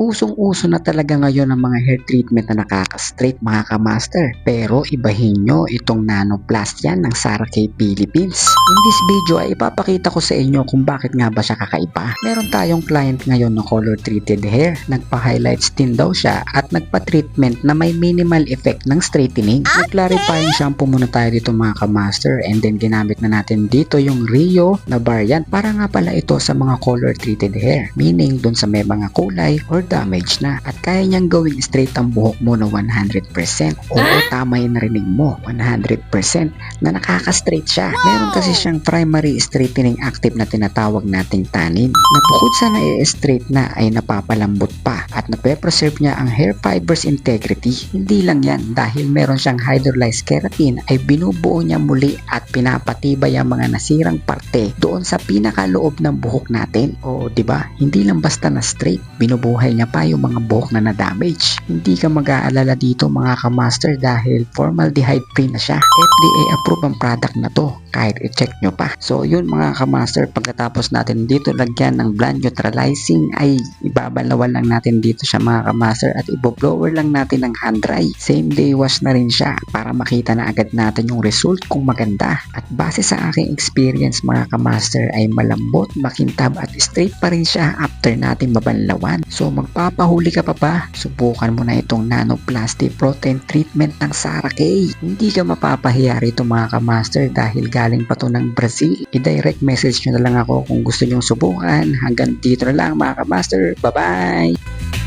Usong-uso na talaga ngayon ang mga hair treatment na nakaka-straight mga ka-master. Pero ibahin nyo itong Nanoplast yan ng Sara K Philippines. In this video ay ipapakita ko sa inyo kung bakit nga ba siya kakaiba. Meron tayong client ngayon na color treated hair. Nagpa-highlights din daw siya at nagpa-treatment na may minimal effect ng straightening. Nag-clarifying shampoo muna tayo dito mga ka-master, and then ginamit na natin dito yung Rio na variant para nga pala ito sa mga color treated hair. Meaning dun sa may mga kulay or damage na, at kaya niyang gawing straight ang buhok mo na 100%. Oo, tama yung narinig mo, 100% na nakaka-straight siya. Meron kasi siyang primary straightening active na tinatawag nating tannin, na bukod sa na-straight na ay napapalambot pa at nape-preserve niya ang hair fibers integrity. Hindi lang yan, dahil meron siyang hydrolyzed keratin ay binubuo niya muli at pinapatibay ang mga nasirang parte doon sa pinakaloob ng buhok natin. O diba, hindi lang basta na straight, binubuhay niya pa yung mga buhok na na-damage. Hindi ka mag-aalala dito mga ka-master dahil formaldehyde free na siya. FDA approved ang product na to kahit i-check nyo pa. So yun mga ka-master, pagkatapos natin dito lagyan ng blonde neutralizing ay ibabalawan lang natin dito siya mga ka-master at iboblower lang natin ng hand dry. Same day wash na rin siya para makita na agad natin yung result kung maganda. At base sa aking experience mga ka-master ay malambot, makintab at straight pa rin siya after natin mabanlawan. So magpapahuli ka pa ba? Subukan mo na itong Nanoplasty Protein Treatment ng Sara K. Hindi ka mapapahiya rito mga ka-master dahil galing pa to ng Brazil. I-direct message nyo na lang ako kung gusto nyong subukan. Hanggang dito na lang mga ka-master. Bye-bye!